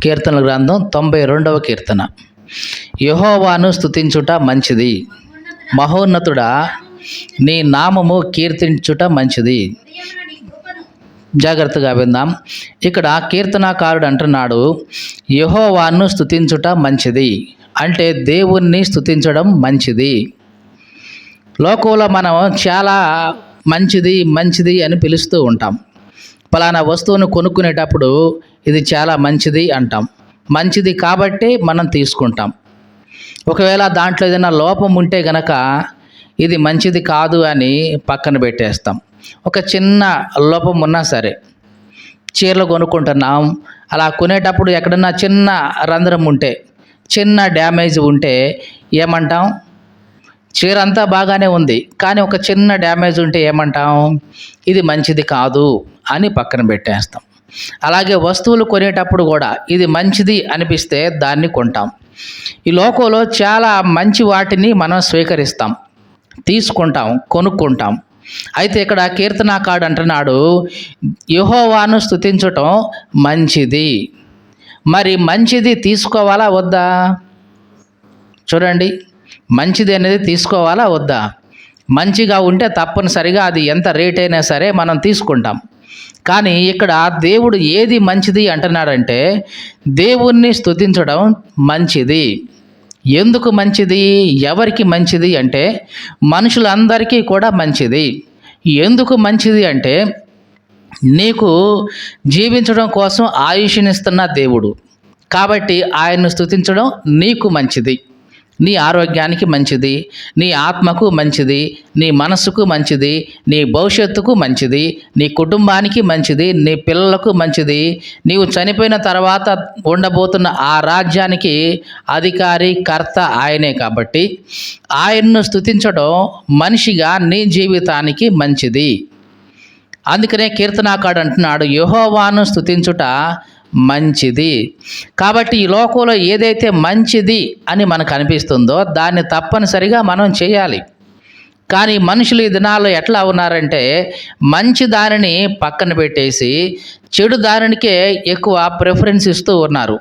కీర్తనల గ్రంథం 92వ కీర్తన. యెహోవాను స్తుతించుట మంచిది, మహోన్నతుడా నీ నామము కీర్తించుట మంచిది. జాగ్రత్తగా విందాం. ఇక్కడ కీర్తనాకారుడు అంటున్నాడు, యెహోవాను స్తుతించుట మంచిది అంటే దేవుణ్ణి స్తుతించడం మంచిది. లోకంలో మనం చాలా మంచిది మంచిది అని పిలుస్తూ ఉంటాం. పలానా వస్తువును కొనుక్కునేటప్పుడు ఇది చాలా మంచిది అంటాం. మంచిది కాబట్టి మనం తీసుకుంటాం. ఒకవేళ దాంట్లో ఏదైనా లోపం ఉంటే గనక ఇది మంచిది కాదు అని పక్కన పెట్టేస్తాం. ఒక చిన్న లోపం ఉన్నా సరే, చీరలు కొనుక్కుంటున్నాం, అలా కొనేటప్పుడు ఎక్కడన్నా చిన్న రంధ్రం ఉంటే, చిన్న డ్యామేజ్ ఉంటే ఏమంటాం? చీర అంతా బాగానే ఉంది, కానీ ఒక చిన్న డ్యామేజ్ ఉంటే ఏమంటాం? ఇది మంచిది కాదు అని పక్కన పెట్టేస్తాం. అలాగే వస్తువులు కొనేటప్పుడు కూడా ఇది మంచిది అనిపిస్తే దాన్ని కొంటాం. ఈ లోకంలో చాలా మంచి వాటిని మనం స్వీకరిస్తాం, తీసుకుంటాం, కొనుక్కుంటాం. అయితే ఇక్కడ కీర్తనాకారుడు అంటున్నాడు, యెహోవాను స్తుతించటం మంచిది. మరి మంచిది తీసుకోవాలా వద్దా? చూడండి, మంచిది అనేది తీసుకోవాలా వద్దా? మంచిగా ఉంటే తప్పనిసరిగా అది ఎంత రేట్ అయినా సరే మనం తీసుకుంటాం. కానీ ఇక్కడ దేవుడు ఏది మంచిది అంటున్నాడంటే, దేవుణ్ణి స్తుతించడం మంచిది. ఎందుకు మంచిది? ఎవరికి మంచిది అంటే మనుషులందరికీ కూడా మంచిది. ఎందుకు మంచిది అంటే, నీకు జీవించడం కోసం ఆయుష్నిస్తున్న దేవుడు కాబట్టి ఆయన్ను స్తుతించడం నీకు మంచిది. నీ ఆరోగ్యానికి మంచిది, నీ ఆత్మకు మంచిది, నీ మనస్సుకు మంచిది, నీ భవిష్యత్తుకు మంచిది, నీ కుటుంబానికి మంచిది, నీ పిల్లలకు మంచిది. నీవు చనిపోయిన తర్వాత ఉండబోతున్న ఆ రాజ్యానికి అధికారి, కర్త ఆయనే కాబట్టి ఆయన్ను స్తుతించడం మనిషిగా నీ జీవితానికి మంచిది. అందుకనే కీర్తనాకారుడు అంటున్నాడు, యెహోవాను స్తుతించుట మంచిది. కాబట్టి ఈ లోకంలో ఏదైతే మంచిది అని మనకు అనిపిస్తుందో దాన్ని తప్పనిసరిగా మనం చేయాలి. కానీ మనుషులు ఈ దినాల్లో ఎట్లా ఉన్నారంటే, మంచి దానిని పక్కన పెట్టేసి చెడు దానికే ఎక్కువ ప్రిఫరెన్స్ ఇస్తూ ఉన్నారు.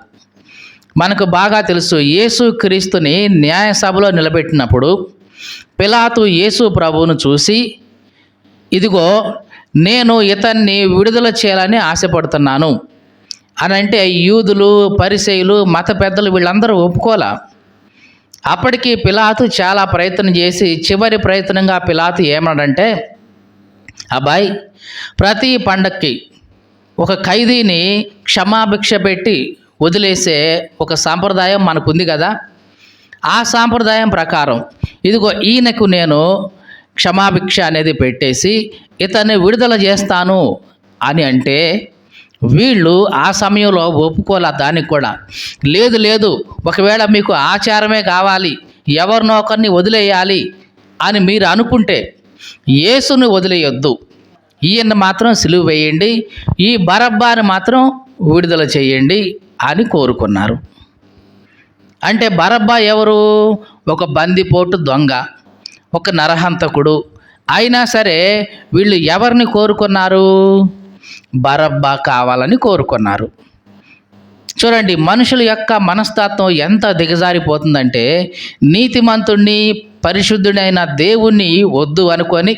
మనకు బాగా తెలుసు, యేసు క్రీస్తుని న్యాయసభలో నిలబెట్టినప్పుడు పిలాతు యేసు ప్రభువును చూసి, ఇదిగో నేను ఇతన్ని విడుదల చేయాలని ఆశపడుతున్నాను అని అంటే యూదులు, పరిసయ్యులు, మత పెద్దలు వీళ్ళందరూ ఒప్పుకోలా. అప్పటికి పిలాతు చాలా ప్రయత్నం చేసి చివరి ప్రయత్నంగా పిలాతు ఏమన్నాడంటే, అబ్బాయి, ప్రతి పండక్కి ఒక ఖైదీని క్షమాభిక్ష పెట్టి వదిలేసే ఒక సాంప్రదాయం మనకుంది కదా, ఆ సాంప్రదాయం ప్రకారం ఇదిగో ఈయనకు నేను క్షమాభిక్ష అనేది పెట్టేసి ఇతన్ని విడుదల చేస్తాను అని అంటే వీళ్ళు ఆ సమయంలో ఒప్పుకోలే. దానికి కూడా లేదు లేదు, ఒకవేళ మీకు ఆచారమే కావాలి, ఎవరినో ఒకరిని వదిలేయాలి అని మీరు అనుకుంటే యేసుని వదిలేయొద్దు, ఈయన మాత్రం సిలువ వేయండి, ఈ బరబ్బాని మాత్రం విడుదల చేయండి అని కోరుకున్నారు. అంటే బరబ్బా ఎవరు? ఒక బందిపోటు దొంగ, ఒక నరహంతకుడు. అయినా సరే వీళ్ళు ఎవరిని కోరుకున్నారు? బరబ్బా కావాలని కోరుకున్నారు. చూడండి, మనుషుల యొక్క మనస్తత్వం ఎంత దిగజారిపోతుందంటే, నీతిమంతుణ్ణి, పరిశుద్ధుడైన దేవుణ్ణి వద్దు అనుకొని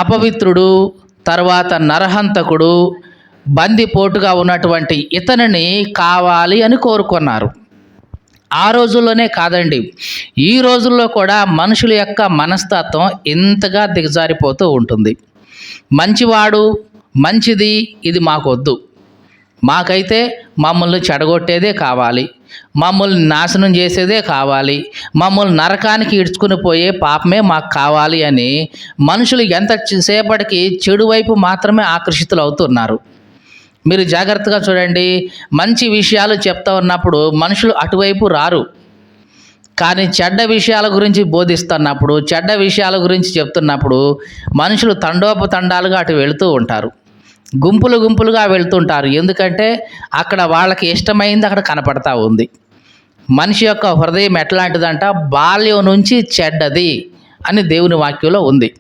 అపవిత్రుడు, తర్వాత నరహంతకుడు, బందిపోటుగా ఉన్నటువంటి ఇతనిని కావాలి అని కోరుకున్నారు. ఆ రోజుల్లోనే కాదండి, ఈ రోజుల్లో కూడా మనుషుల యొక్క మనస్తత్వం ఇంతగా దిగజారిపోతూ ఉంటుంది. మంచివాడు, మంచిది, ఇది మాకొద్దు, మాకైతే మమ్మల్ని చెడగొట్టేదే కావాలి, మమ్మల్ని నాశనం చేసేదే కావాలి, మమ్మల్ని నరకానికి ఈడ్చుకుని పోయే పాపమే మాకు కావాలి అని మనుషులు ఎంత సేపటికి చెడు వైపు మాత్రమే ఆకర్షితులు అవుతున్నారు. మీరు జాగ్రత్తగా చూడండి, మంచి విషయాలు చెప్తా ఉన్నప్పుడు మనుషులు అటువైపు రారు. కానీ చెడ్డ విషయాల గురించి బోధిస్తున్నప్పుడు, చెడ్డ విషయాల గురించి చెప్తున్నప్పుడు మనుషులు తండోపతండాలుగా అటు వెళుతూ ఉంటారు, గుంపులు గుంపులుగా వెళ్తుంటారు. ఎందుకంటే అక్కడ వాళ్ళకి ఇష్టమైంది అక్కడ కనపడతా ఉంది. మనిషి యొక్క హృదయం ఎట్లాంటిదంట, బాల్యం నుంచి చెడ్డది అని దేవుని వాక్యంలో ఉంది.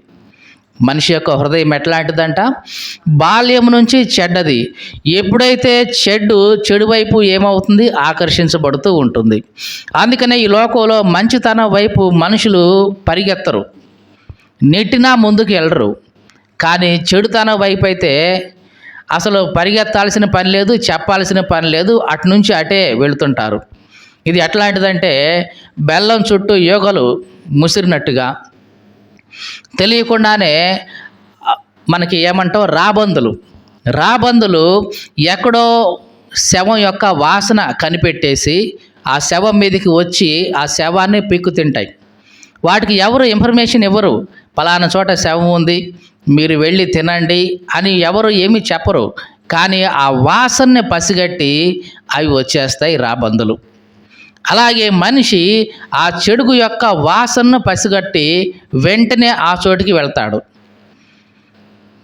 మనిషి యొక్క హృదయం ఎట్లాంటిదంట? బాల్యం నుంచి చెడ్డది. ఎప్పుడైతే చెడు వైపు ఏమవుతుంది? ఆకర్షించబడుతూ ఉంటుంది. అందుకనే ఈ లోకంలో మంచితనం వైపు మనుషులు పరిగెత్తరు, నెట్టినా ముందుకు వెళ్ళరు. కానీ చెడుతనం వైపు అయితే అసలు పరిగెత్తాల్సిన పని లేదు, చెప్పాల్సిన పని లేదు, అటు నుంచి అటే వెళుతుంటారు. ఇది ఎట్లాంటిదంటే బెల్లం చుట్టూ ఈగలు ముసిరినట్టుగా, తెలియకుండానే మనకి ఏమంటాం, రాబందులు ఎక్కడో శవం యొక్క వాసన కనిపెట్టేసి ఆ శవం మీదకి వచ్చి ఆ శవాన్ని పీక్కు తింటాయి. వాటికి ఎవరు ఇన్ఫర్మేషన్ ఇవ్వరు, పలానా చోట శవం ఉంది, మీరు వెళ్ళి తినండి అని ఎవరు ఏమీ చెప్పరు. కానీ ఆ వాసనని పసిగట్టి అవి వచ్చేస్తాయి రాబందులు. అలాగే మనిషి ఆ చెడుగు యొక్క వాసనను పసిగట్టి వెంటనే ఆ చోటికి వెళ్తాడు.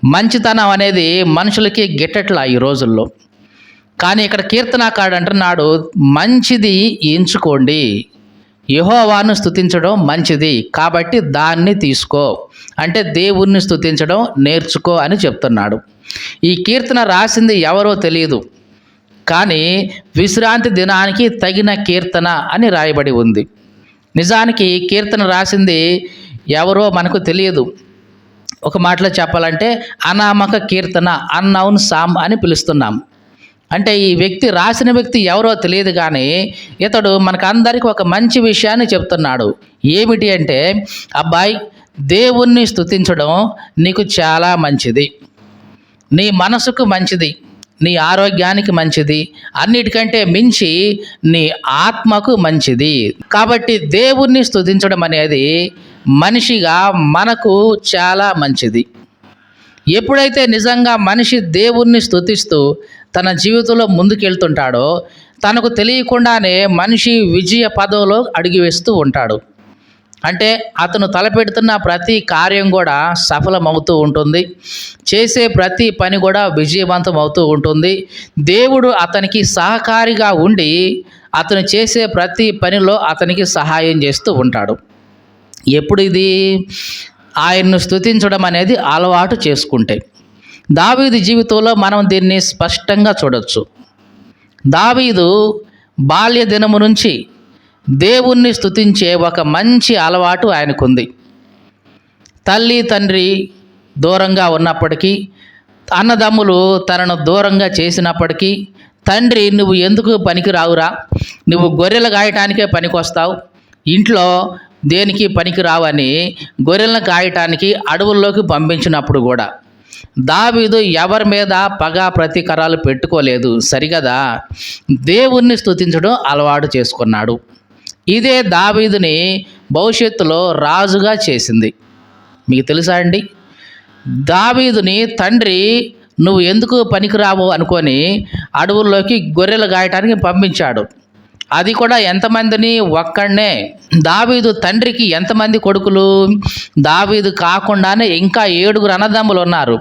మంచితనం అనేది మనుషులకి గిట్టట్లా ఈ రోజుల్లో. కానీ ఇక్కడ కీర్తనాకారుడు అంటున్నాడు, మంచిది ఎంచుకోండి, యెహోవాను స్తుతించడం మంచిది, కాబట్టి దాన్ని తీసుకో, అంటే దేవుణ్ణి స్తుతించడం నేర్చుకో అని చెప్తున్నాడు. ఈ కీర్తన రాసింది ఎవరో తెలియదు, కానీ విశ్రాంతి దినానికి తగిన కీర్తన అని రాయబడి ఉంది. నిజానికి కీర్తన రాసింది ఎవరో మనకు తెలియదు. ఒక మాటలో చెప్పాలంటే అనామక కీర్తన, అన్నౌన్ సామ్ అని పిలుస్తున్నాం. అంటే ఈ రాసిన వ్యక్తి ఎవరో తెలియదు, కానీ ఇతడు మనకందరికీ ఒక మంచి విషయాన్ని చెప్తున్నాడు. ఏమిటి అంటే, అబ్బాయి, దేవుణ్ణి స్తుతించడం నీకు చాలా మంచిది, నీ మనసుకు మంచిది, నీ ఆరోగ్యానికి మంచిది, అన్నిటికంటే మించి నీ ఆత్మకు మంచిది. కాబట్టి దేవుణ్ణి స్తుతించడం అనేది మనిషిగా మనకు చాలా మంచిది. ఎప్పుడైతే నిజంగా మనిషి దేవుణ్ణి స్తుతిస్తూ తన జీవితంలో ముందుకెళ్తుంటాడో, తనకు తెలియకుండానే మనిషి విజయ పదంలో అడుగు వేస్తూ ఉంటాడు. అంటే అతను తలపెడుతున్న ప్రతి కార్యం కూడా సఫలమవుతూ ఉంటుంది, చేసే ప్రతి పని కూడా విజయవంతం అవుతూ ఉంటుంది. దేవుడు అతనికి సహకారిగా ఉండి అతను చేసే ప్రతి పనిలో అతనికి సహాయం చేస్తూ ఉంటాడు. ఎప్పుడు ఇది? ఆయన్ను స్తుతించడం అనేది అలవాటు చేసుకుంటే. దావీదు జీవితంలో మనం దీన్ని స్పష్టంగా చూడొచ్చు. దావీదు బాల్య దినము నుంచి దేవుణ్ణి స్తుతించే ఒక మంచి అలవాటు ఆయనకుంది. తల్లి తండ్రి దూరంగా ఉన్నప్పటికీ, అన్నదమ్ములు తనను దూరంగా చేసినప్పటికీ, తండ్రి నువ్వు ఎందుకు పనికి రావురా, నువ్వు గొర్రెలు గాయటానికే పనికొస్తావు, ఇంట్లో దేనికి పనికి రావని గొర్రెలను గాయటానికి అడవుల్లోకి పంపించినప్పుడు కూడా దావీదు ఎవరి మీద పగ ప్రతీకారాలు పెట్టుకోలేదు. సరిగదా, దేవుణ్ణి స్తుతించడం అలవాటు చేసుకున్నాడు. ఇదే దావీదుని భవిష్యత్తులో రాజుగా చేసింది. మీకు తెలుసా అండి, దావీదుని తండ్రి నువ్వు ఎందుకు పనికిరావు అనుకొని అడవుల్లోకి గొర్రెలు గాయటానికి పంపించాడు. అది కూడా ఎంతమందిని? ఒక్కడనే. దావీదు తండ్రికి ఎంతమంది కొడుకులు? దావీదు కాకుండానే ఇంకా 7 అన్నదమ్ములు ఉన్నారు.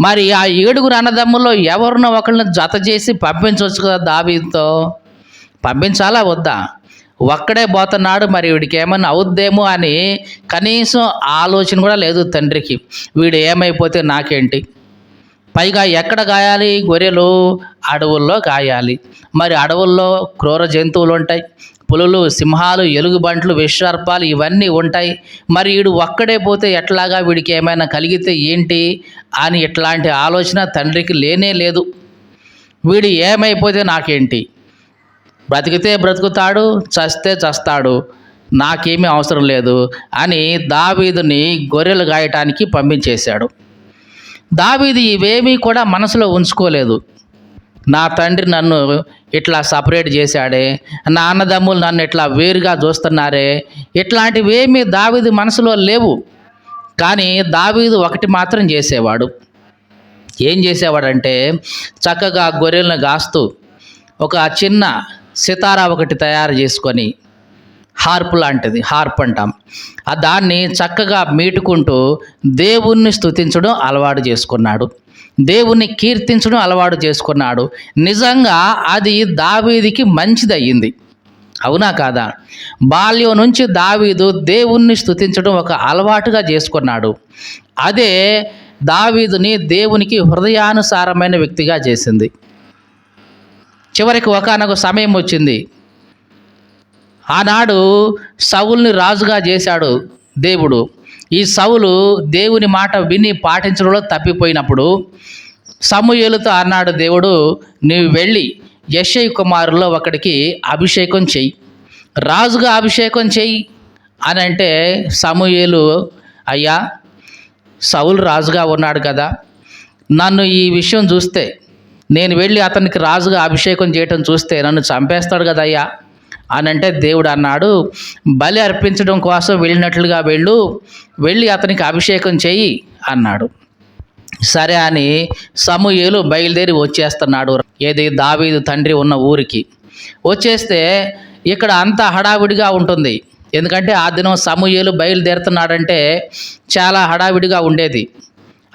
మరి ఆ 7 అన్నదమ్ముల్లో ఎవరినో ఒకళ్ళని జత చేసి పంపించవచ్చు కదా దావీదుతో. పంపించాలా వద్దా? ఒక్కడే పోతున్నాడు, మరి వీడికి ఏమన్నా అవుద్దేమో అని కనీసం ఆలోచన కూడా లేదు తండ్రికి. వీడు ఏమైపోతే నాకేంటి? పైగా ఎక్కడ గాయాలి? గొర్రెలు అడవుల్లో గాయాలి. మరి అడవుల్లో క్రూర జంతువులు ఉంటాయి, పులులు, సింహాలు, ఎలుగుబంట్లు, విషసర్పాలు ఇవన్నీ ఉంటాయి. మరి వీడు ఒక్కడే పోతే ఎట్లాగా, వీడికి ఏమైనా కలిగితే ఏంటి అని ఇట్లాంటి ఆలోచన తండ్రికి లేనే లేదు. వీడు ఏమైపోతే నాకేంటి, బ్రతికితే బ్రతుకుతాడు, చస్తే చస్తాడు, నాకేమీ అవసరం లేదు అని దావీదుని గొర్రెలు గాయటానికి పంపించేశాడు. దావీదు ఇవేమీ కూడా మనసులో ఉంచుకోలేదు. నా తండ్రి నన్ను ఇట్లా సపరేట్ చేశాడే, నా అన్నదమ్ములు నన్ను ఇట్లా వేరుగా చూస్తున్నారే, ఇట్లాంటివేమీ దావీదు మనసులో లేవు. కానీ దావీదు ఒకటి మాత్రం చేసేవాడు. ఏం చేసేవాడంటే, చక్కగా గొర్రెలను గాస్తూ ఒక చిన్న సితారా ఒకటి తయారు చేసుకొని, హార్ప్ లాంటిది, హార్ప్ అంటాం, దాన్ని చక్కగా మీటుకుంటూ దేవుణ్ణి స్తుతించడం అలవాటు చేసుకున్నాడు, దేవుణ్ణి కీర్తించడం అలవాటు చేసుకున్నాడు. నిజంగా అది దావీదుకి మంచిది అయ్యింది. అవునా కాదా? బాల్యం నుంచి దావీదు దేవుణ్ణి స్తుతించడం ఒక అలవాటుగా చేసుకున్నాడు. అదే దావీదుని దేవునికి హృదయానుసారమైన వ్యక్తిగా చేసింది. చివరికి ఒకానొక సమయం వచ్చింది. ఆనాడు సౌలుని రాజుగా చేశాడు దేవుడు. ఈ సౌలు దేవుని మాట విని పాటించడంలో తప్పిపోయినప్పుడు సమూయేలుతో అన్నాడు దేవుడు, నీవు వెళ్ళి యెష్షయి కుమారుల్లో ఒకడికి అభిషేకం చెయ్యి, రాజుగా అభిషేకం చెయ్యి అని అంటే సమూయేలు, అయ్యా సౌలు రాజుగా ఉన్నాడు కదా, నన్ను ఈ విషయం చూస్తే, నేను వెళ్ళి అతనికి రాజుగా అభిషేకం చేయటం చూస్తే నన్ను చంపేస్తాడు కదా అయ్యా అని అంటే దేవుడు అన్నాడు, బలి అర్పించడం కోసం వెళ్ళినట్లుగా వెళ్ళి అతనికి అభిషేకం చెయ్యి అన్నాడు. సరే అని సమూయేలు బయలుదేరి వచ్చేస్తున్నాడు. ఏది దావీదు తండ్రి ఉన్న ఊరికి వచ్చేస్తే ఇక్కడ అంతా హడావిడిగా ఉంటుంది. ఎందుకంటే ఆ దినం సమూయేలు బయలుదేరుతున్నాడంటే చాలా హడావిడిగా ఉండేది.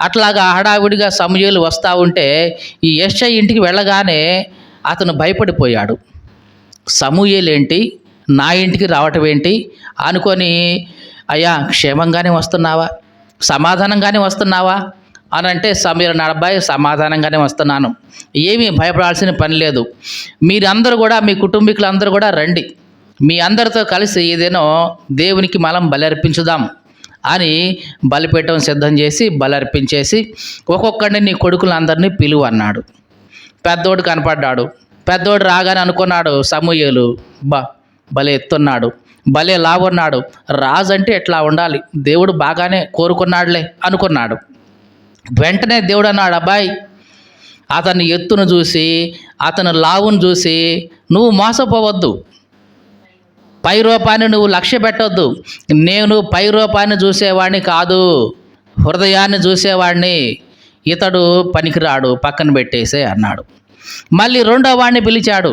అట్లాగా హడావిడిగా సమూయేలు వస్తూ ఉంటే ఈ యెష్షయి ఇంటికి వెళ్ళగానే అతను భయపడిపోయాడు. సమూయేలు ఏంటి నా ఇంటికి రావటం ఏంటి అనుకొని, అయ్యా క్షేమంగానే వస్తున్నావా, సమాధానంగానే వస్తున్నావా అని అంటే సమూయేలు, అబ్బాయి సమాధానంగానే వస్తున్నాను, ఏమీ భయపడాల్సిన పని లేదు, మీరందరూ కూడా మీ కుటుంబీకులందరూ కూడా రండి, మీ అందరితో కలిసి ఏదేనో దేవునికి మనం బలి అర్పించుదాం అని బలిపీఠం సిద్ధం చేసి బలి అర్పించేసి ఒక్కొక్కడిని నీ కొడుకులందరినీ పిలువు అన్నాడు. పెద్దోడు కనపడ్డాడు. పెద్దోడు రాగానే అనుకున్నాడు సమూయేలు, భలే ఎత్తున్నాడు, భలే లావున్నాడు, రాజు అంటే ఎట్లా ఉండాలి, దేవుడు బాగానే కోరుకున్నాడులే అనుకున్నాడు. వెంటనే దేవుడు అన్నాడు, అబ్బాయి అతని ఎత్తును చూసి అతను లావును చూసి నువ్వు మోసపోవద్దు, పై రూపాన్ని నువ్వు లక్ష్య పెట్టొద్దు, నేను పై రూపాన్ని చూసేవాడిని కాదు, హృదయాన్ని చూసేవాడిని, ఇతడు పనికిరాడు, పక్కన పెట్టేసే అన్నాడు. మళ్ళీ రెండో వాడిని పిలిచాడు.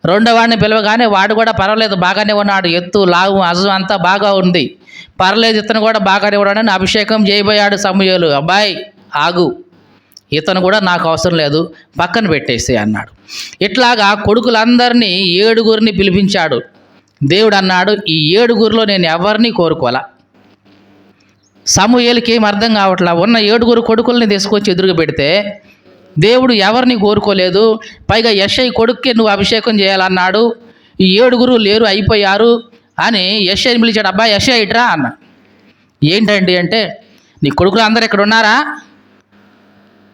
రెండో వాడిని పిలవగానే వాడు కూడా పర్వాలేదు బాగానే ఉన్నాడు, ఎత్తు లావు అజం అంతా బాగా ఉంది, పర్లేదు ఇతను కూడా బాగానే ఉన్నాడని అభిషేకం చేయబోయాడు సమూయేలు. అబ్బాయి ఆగు, ఇతను కూడా నాకు అవసరం లేదు, పక్కన పెట్టేసే అన్నాడు. ఇట్లాగా కొడుకులందరినీ 7 పిలిపించాడు. దేవుడు అన్నాడు, ఈ 7 నేను ఎవరిని కోరుకోవాలా. సమూయేలుకి ఏం అర్థం కావట్లా. ఉన్న 7 కొడుకుల్ని తీసుకొచ్చి ఎదురుగా పెడితే దేవుడు ఎవరిని కోరుకోలేదు, పైగా యెష్షయి కొడుక్కి నువ్వు అభిషేకం చేయాలన్నాడు, ఈ 7 లేరు అయిపోయారు అని యెష్షయిని పిలిచాడు. అబ్బాయి యెష్షయి ఇట్రా అన్న. ఏంటండి అంటే, నీ కొడుకులు అందరు ఇక్కడ ఉన్నారా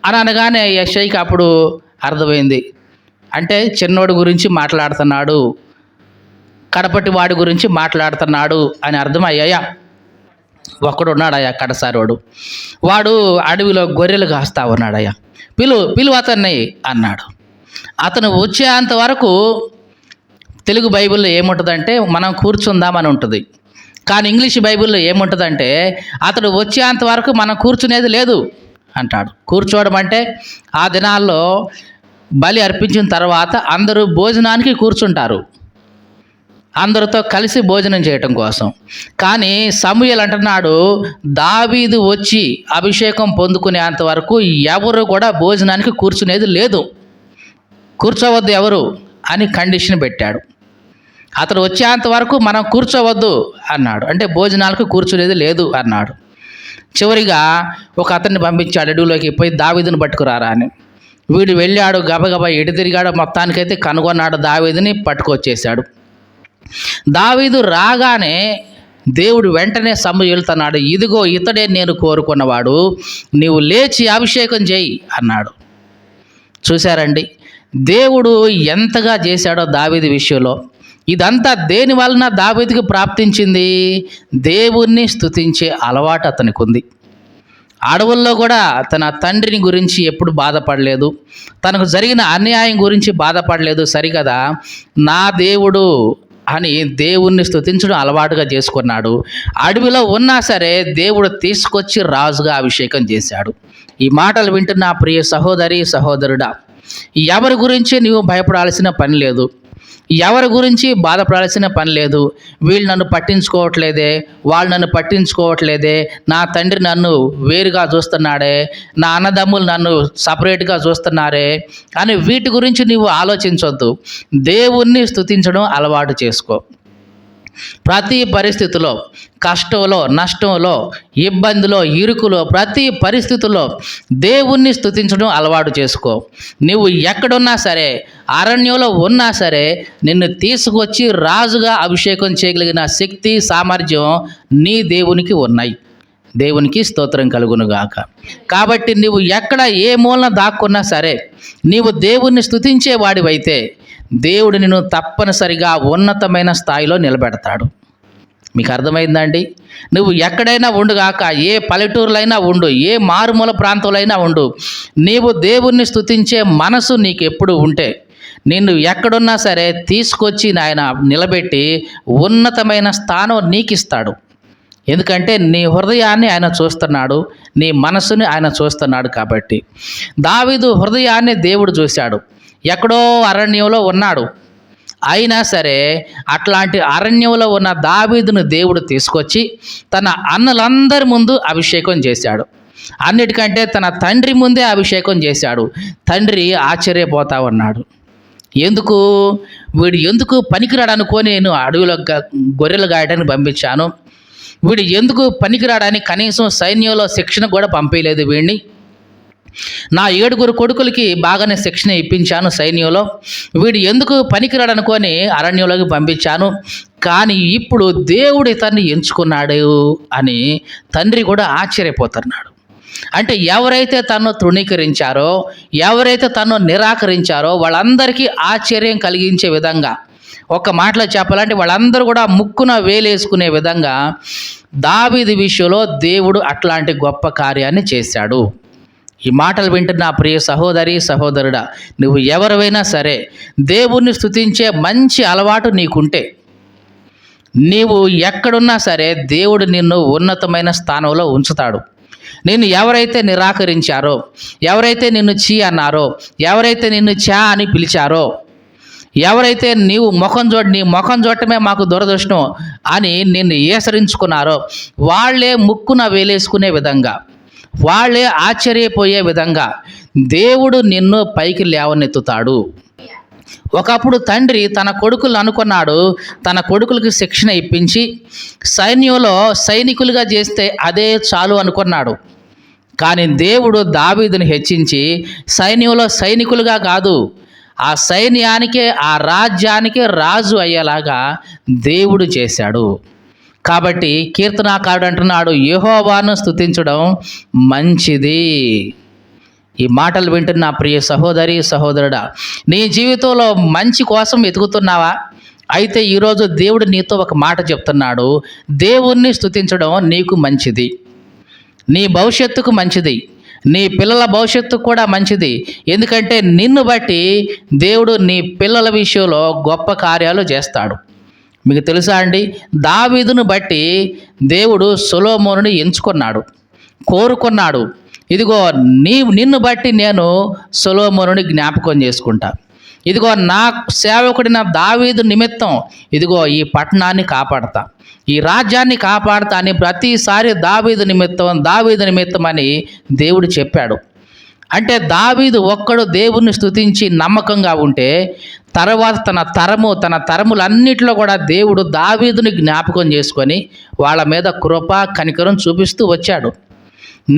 అని అనగానే యెష్షయికి అప్పుడు అర్థమైంది. అంటే చిన్నోడి గురించి మాట్లాడుతున్నాడు, కడపటి వాడి గురించి మాట్లాడుతున్నాడు అని అర్థం. అయ్యాయా ఒక్కడు ఉన్నాడయ్యా కడసారోడు, వాడు అడవిలో గొర్రెలు కాస్తా ఉన్నాడయ్యా, పిలువు అతన్ని అన్నాడు. అతను వచ్చేంత వరకు తెలుగు బైబిల్లో ఏముంటుందంటే మనం కూర్చుందామని ఉంటుంది, కానీ ఇంగ్లీష్ బైబిల్లో ఏముంటుందంటే అతడు వచ్చేంత వరకు మనం కూర్చునేది లేదు అంటాడు. కూర్చోవడం అంటే ఆ దినాల్లో బలి అర్పించిన తర్వాత అందరూ భోజనానికి కూర్చుంటారు, అందరితో కలిసి భోజనం చేయటం కోసం. కానీ సమూయేలు అంటున్నాడు, దావీదు వచ్చి అభిషేకం పొందుకునేంత వరకు ఎవరు కూడా భోజనానికి కూర్చునేది లేదు, కూర్చోవద్దు ఎవరు అని కండిషన్ పెట్టాడు. అతను వచ్చేంత వరకు మనం కూర్చోవద్దు అన్నాడు, అంటే భోజనాలకు కూర్చునేది లేదు అన్నాడు. చివరిగా ఒక అతన్ని పంపించాడు అడవిలోకి, పోయి దావీదుని పట్టుకురారా అని. వీడు వెళ్ళాడు, గబగబా ఎటు తిరిగాడు, మొత్తానికైతే కనుగొన్నాడు, దావీదుని పట్టుకొచ్చేశాడు. దావీదు రాగానే దేవుడు వెంటనే సమూయేలుతన్నాడు, ఇదిగో ఇతడే నేను కోరుకున్నవాడు, నీవు లేచి అభిషేకం చేయి అన్నాడు. చూశారండి దేవుడు ఎంతగా చేశాడో దావీదు విషయంలో. ఇదంతా దేని వలన దావీదుకి ప్రాప్తించింది? దేవుణ్ణి స్తుతించే అలవాటు అతనికి ఉంది. అడవుల్లో కూడా తన తండ్రిని గురించి ఎప్పుడు బాధపడలేదు, తనకు జరిగిన అన్యాయం గురించి బాధపడలేదు. సరికదా, నా దేవుడు అని దేవుణ్ణి స్తుతించడం అలవాటుగా చేసుకున్నాడు. అడవిలో ఉన్నా సరే దేవుడు తీసుకొచ్చి రాజుగా అభిషేకం చేశాడు. ఈ మాటలు వింటున్న ప్రియ సహోదరి సహోదరుడా, ఎవరి గురించి నీవు భయపడాల్సిన పని లేదు. ఎవరి గురించి బాధపడాల్సిన పని లేదు. వీళ్ళు నన్ను పట్టించుకోవట్లేదే, వాళ్ళు నన్ను పట్టించుకోవట్లేదే, నా తండ్రి నన్ను వేరుగా చూస్తున్నాడే, నా అన్నదమ్ములు నన్ను సపరేట్గా చూస్తున్నారే అని వీటి గురించి నీవు ఆలోచించొద్దు. దేవుణ్ణి స్తుతించడం అలవాటు చేసుకో. ప్రతి పరిస్థితిలో, కష్టంలో, నష్టంలో, ఇబ్బందిలో, ఇరుకులో, ప్రతి పరిస్థితుల్లో దేవుణ్ణి స్తుతించడం అలవాటు చేసుకో. నువ్వు ఎక్కడున్నా సరే, అరణ్యంలో ఉన్నా సరే, నిన్ను తీసుకొచ్చి రాజుగా అభిషేకం చేయగలిగిన శక్తి, సామర్థ్యం నీ దేవునికి ఉన్నాయి. దేవునికి స్తోత్రం కలుగునుగాక. కాబట్టి నువ్వు ఎక్కడ ఏ మూలన దాక్కున్నా సరే, నీవు దేవుణ్ణి స్తుతించే వాడివైతే దేవుడు నిన్ను తప్పనిసరిగా ఉన్నతమైన స్థాయిలో నిలబెడతాడు. మీకు అర్థమైందండి? నువ్వు ఎక్కడైనా ఉండుగాక, ఏ పల్లెటూరులైనా ఉండు, ఏ మారుమూల ప్రాంతంలో ఉండు, నీవు దేవుణ్ణి స్తుతించే మనసు నీకు ఎప్పుడు ఉంటే నిన్ను ఎక్కడున్నా సరే తీసుకొచ్చి ఆయన నిలబెట్టి ఉన్నతమైన స్థానం నీకు ఇస్తాడు. ఎందుకంటే నీ హృదయాన్ని ఆయన చూస్తున్నాడు, నీ మనసుని ఆయన చూస్తున్నాడు. కాబట్టి దావీదు హృదయాన్ని దేవుడు చూశాడు. ఎక్కడో అరణ్యంలో ఉన్నాడు, అయినా సరే అట్లాంటి అరణ్యంలో ఉన్న దావీదును దేవుడు తీసుకొచ్చి తన అన్నలందరి ముందు అభిషేకం చేశాడు. అన్నిటికంటే తన తండ్రి ముందే అభిషేకం చేశాడు. తండ్రి ఆశ్చర్యపోతా ఉన్నాడు. వీడు ఎందుకు పనికిరాడు అనుకొని నేను అడవిలో గొర్రెలు గాయడానికి పంపించాను. వీడు ఎందుకు పనికిరాడని కనీసం సైన్యంలో శిక్షణ కూడా పంపించలేదు వీడిని. నా 7 కొడుకులకి బాగానే శిక్షణ ఇప్పించాను సైన్యంలో. వీడు ఎందుకు పనికిరాడనుకొని అరణ్యంలోకి పంపించాను. కానీ ఇప్పుడు దేవుడు ఇతన్ని ఎంచుకున్నాడు అని తండ్రి కూడా ఆశ్చర్యపోతున్నాడు. అంటే ఎవరైతే తన్ను తృణీకరించారో, ఎవరైతే తన్ను నిరాకరించారో వాళ్ళందరికీ ఆశ్చర్యం కలిగించే విధంగా, ఒక మాటలో చెప్పాలంటే వాళ్ళందరూ కూడా ముక్కున వేలేసుకునే విధంగా దావీదు విషయంలో దేవుడు అట్లాంటి గొప్ప కార్యాన్ని చేశాడు. ఈ మాటలు వింటున్న ప్రియ సహోదరి, సహోదరుడా, నువ్వు ఎవరివైనా సరే దేవుణ్ణి స్తుతించే మంచి అలవాటు నీకుంటే, నీవు ఎక్కడున్నా సరే దేవుడు నిన్ను ఉన్నతమైన స్థానంలో ఉంచుతాడు. నిన్ను ఎవరైతే నిరాకరించారో, ఎవరైతే నిన్ను చీ అన్నారో, ఎవరైతే నిన్ను చా అని పిలిచారో, ఎవరైతే నీ ముఖం చూడటమే మాకు దురదృష్టం అని నిన్ను ఏసరించుకున్నారో వాళ్ళే ముక్కున వేలేసుకునే విధంగా, వాళ్ళే ఆశ్చర్యపోయే విధంగా దేవుడు నిన్ను పైకి లేవనెత్తుతాడు. ఒకప్పుడు తండ్రి తన కొడుకులు అనుకున్నాడు, తన కొడుకులకి శిక్షణ ఇప్పించి సైన్యంలో సైనికులుగా చేస్తే అదే చాలు అనుకున్నాడు. కానీ దేవుడు దావీదుని హెచ్చించి సైన్యంలో సైనికులుగా కాదు, ఆ సైన్యానికే, ఆ రాజ్యానికే రాజు అయ్యేలాగా దేవుడు చేశాడు. కాబట్టి కీర్తనాకారుడు అంటున్నాడు, యెహోవాను స్తుతించడం మంచిది. ఈ మాటలు వింటున్న ప్రియ సహోదరి, సహోదరుడా, నీ జీవితంలో మంచి కోసం వెతుకుతున్నావా? అయితే ఈరోజు దేవుడు నీతో ఒక మాట చెప్తున్నాడు. దేవుణ్ణి స్తుతించడం నీకు మంచిది, నీ భవిష్యత్తుకు మంచిది, నీ పిల్లల భవిష్యత్తుకు కూడా మంచిది. ఎందుకంటే నిన్ను బట్టి దేవుడు నీ పిల్లల విషయంలో గొప్ప కార్యాలు చేస్తాడు. మీకు తెలుసా అండి, దావీదును బట్టి దేవుడు సొలొమోనుని ఎంచుకున్నాడు, కోరుకున్నాడు. ఇదిగో నిన్ను బట్టి నేను సొలొమోనుని జ్ఞాపకం చేసుకుంటా. ఇదిగో నా సేవకుడిన దావీదు నిమిత్తం ఇదిగో ఈ పట్టణాన్ని కాపాడతా, ఈ రాజ్యాన్ని కాపాడతా అని ప్రతిసారి దావీదు నిమిత్తం అని దేవుడు చెప్పాడు. అంటే దావీదు ఒక్కడు దేవుణ్ణి స్తుతించి నమ్మకంగా ఉంటే తర్వాత తన తరములన్నిటిలో కూడా దేవుడు దావీదుని జ్ఞాపకం చేసుకొని వాళ్ళ మీద కృప, కనికరం చూపిస్తూ వచ్చాడు.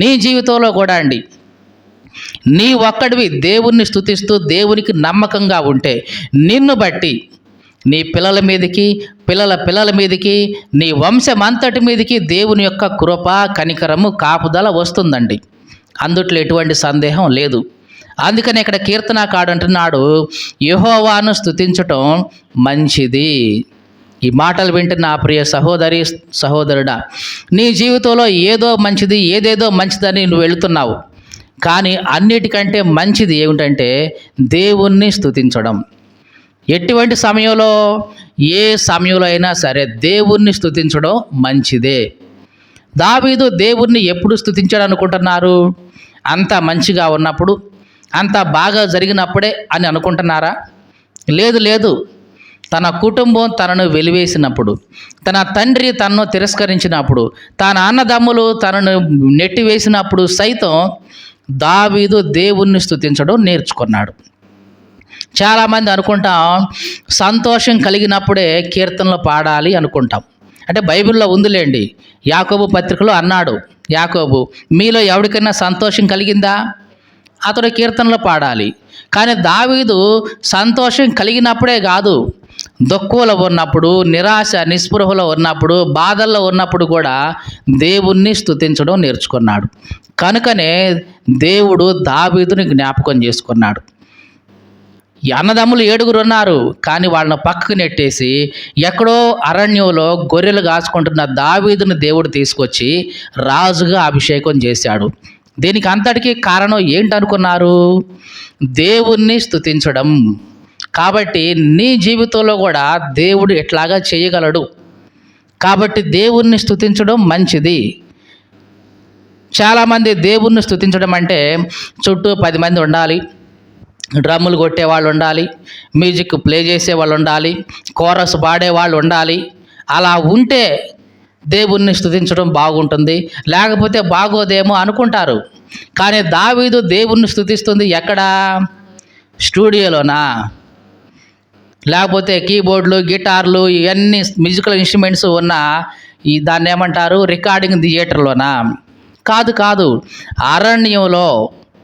నీ జీవితంలో కూడా అండి, నీ ఒక్కడివి దేవుణ్ణి స్తుతిస్తూ దేవునికి నమ్మకంగా ఉంటే నిన్ను బట్టి నీ పిల్లల మీదకి, పిల్లల పిల్లల మీదకి, నీ వంశమంతటి మీదకి దేవుని యొక్క కృప, కనికరము, కాపుదల వస్తుందండి. అందుట్లో ఎటువంటి సందేహం లేదు. అందుకని ఇక్కడ కీర్తనాకారుడు అంటున్నాడు, యెహోవాను స్తుతించటం మంచిది. ఈ మాటలు వింటున్న నా ప్రియ సహోదరి, సహోదరుడా, నీ జీవితంలో ఏదేదో మంచిదని నువ్వు వెళుతున్నావు. కానీ అన్నిటికంటే మంచిది ఏమిటంటే దేవుణ్ణి స్తుతించడం. ఎటువంటి సమయంలో, ఏ సమయంలో అయినా సరే దేవుణ్ణి స్తుతించడం మంచిదే. దావీదు దేవుణ్ణి ఎప్పుడు స్తుతించాడు అనుకుంటున్నారు? అంతా మంచిగా ఉన్నప్పుడు, అంతా బాగా జరిగినప్పుడే అని అనుకుంటున్నారా? లేదు. తన కుటుంబం తనను వెలివేసినప్పుడు, తన తండ్రి తనను తిరస్కరించినప్పుడు, తన అన్నదమ్ములు తనను నెట్టివేసినప్పుడు సైతం దావీదు దేవుణ్ణి స్తుతించడం నేర్చుకున్నాడు. చాలామంది అనుకుంటాం సంతోషం కలిగినప్పుడే కీర్తనలు పాడాలి అనుకుంటాం. అంటే బైబిల్లో ఉందిలేండి. యాకోబు పత్రికలో అన్నాడు యాకోబు, మీలో ఎవరికైనా సంతోషం కలిగిందా, అతడు కీర్తనలు పాడాలి. కానీ దావీదు సంతోషం కలిగినప్పుడే కాదు, దుఃఖంలో ఉన్నప్పుడు, నిరాశ నిస్పృహలో ఉన్నప్పుడు, బాధల్లో ఉన్నప్పుడు కూడా దేవుణ్ణి స్తుతించడం నేర్చుకున్నాడు. కనుకనే దేవుడు దావీదుని జ్ఞాపకం చేసుకున్నాడు. ఈ అన్నదమ్ములు 7 ఉన్నారు, కానీ వాళ్ళని పక్కకు నెట్టేసి ఎక్కడో అరణ్యంలో గొర్రెలు కాచుకుంటున్న దావీదుని దేవుడు తీసుకొచ్చి రాజుగా అభిషేకం చేశాడు. దీనికి అంతటికీ కారణం ఏంటనుకున్నారు? దేవుణ్ణి స్తుతించడం. కాబట్టి నీ జీవితంలో కూడా దేవుడు ఎట్లాగా చేయగలడు. కాబట్టి దేవుణ్ణి స్తుతించడం మంచిది. చాలామంది దేవుణ్ణి స్తుతించడం అంటే చుట్టూ 10 మంది ఉండాలి, డ్రమ్ములు కొట్టేవాళ్ళు ఉండాలి, మ్యూజిక్ ప్లే చేసేవాళ్ళు ఉండాలి, కోరస్ పాడేవాళ్ళు ఉండాలి. అలా ఉంటే దేవుణ్ణి స్తుతించడం బాగుంటుంది, లేకపోతే బాగోదేమో అనుకుంటారు. కానీ దావీదు దేవుణ్ణి స్తుతిస్తుంది ఎక్కడ? స్టూడియోలోనా? లేకపోతే కీబోర్డులు, గిటార్లు, ఇవన్నీ మ్యూజికల్ ఇన్స్ట్రుమెంట్స్ ఉన్న దాన్ని ఏమంటారు, రికార్డింగ్ థియేటర్లోనా? కాదు కాదు, అరణ్యంలో.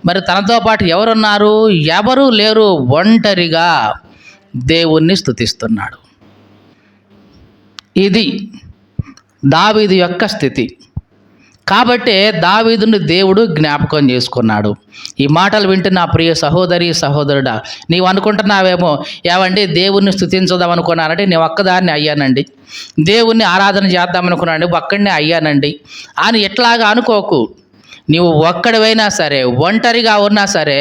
మరి తనతో పాటు ఎవరున్నారు? ఎవరూ లేరు, ఒంటరిగా దేవుణ్ణి స్తుతిస్తున్నాడు. ఇది దావీదు యొక్క స్థితి. కాబట్టే దావీదుని దేవుడు జ్ఞాపకం చేసుకున్నాడు. ఈ మాటలు వింటున్న ప్రియ సహోదరి సహోదరుడా, నీవు అనుకుంటున్నావేమో, ఏవండి దేవుణ్ణి స్తుతించుదాం అనుకున్నానంటే నేను ఒక్కదాన్ని అయ్యానండి, దేవుణ్ణి ఆరాధన చేద్దామనుకున్నానండి ఒక్కడినే అయ్యానండి అని ఎట్లాగా అనుకోకు. నీవు ఒక్కడివైనా సరే, ఒంటరిగా ఉన్నా సరే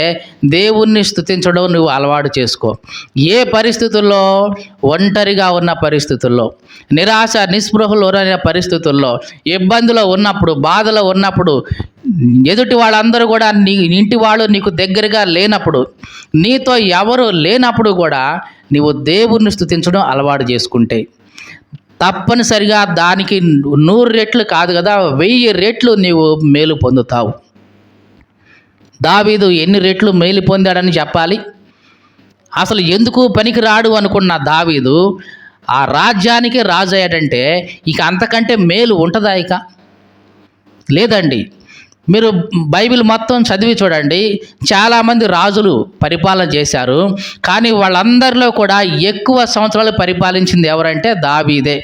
దేవుణ్ణి స్తుతించడం నువ్వు అలవాటు చేసుకో. ఏ పరిస్థితుల్లో? ఒంటరిగా ఉన్న పరిస్థితుల్లో, నిరాశ నిస్పృహలో ఉన్న పరిస్థితుల్లో, ఇబ్బందులో ఉన్నప్పుడు, బాధలో ఉన్నప్పుడు, ఎదుటి వాళ్ళందరూ కూడా ఇంటి వాళ్ళు నీకు దగ్గరగా లేనప్పుడు, నీతో ఎవరు లేనప్పుడు కూడా నీవు దేవుణ్ణి స్తుతించడం అలవాటు చేసుకుంటే తప్పనిసరిగా దానికి 100 రెట్లు కాదు కదా, 1000 రెట్లు నీవు మేలు పొందుతావు. దావీదు ఎన్ని రెట్లు మేలు పొందాడని చెప్పాలి. అసలు ఎందుకు పనికి రాడు అనుకున్న దావీదు ఆ రాజ్యానికి రాజు అయ్యాడంటే ఇక అంతకంటే మేలు ఉంటుందా? ఇక లేదండి. మీరు బైబిల్ మొత్తం చదివి చూడండి, చాలామంది రాజులు పరిపాలన చేశారు, కానీ వాళ్ళందరిలో కూడా ఎక్కువ సంవత్సరాలు పరిపాలించింది ఎవరంటే దావీదే.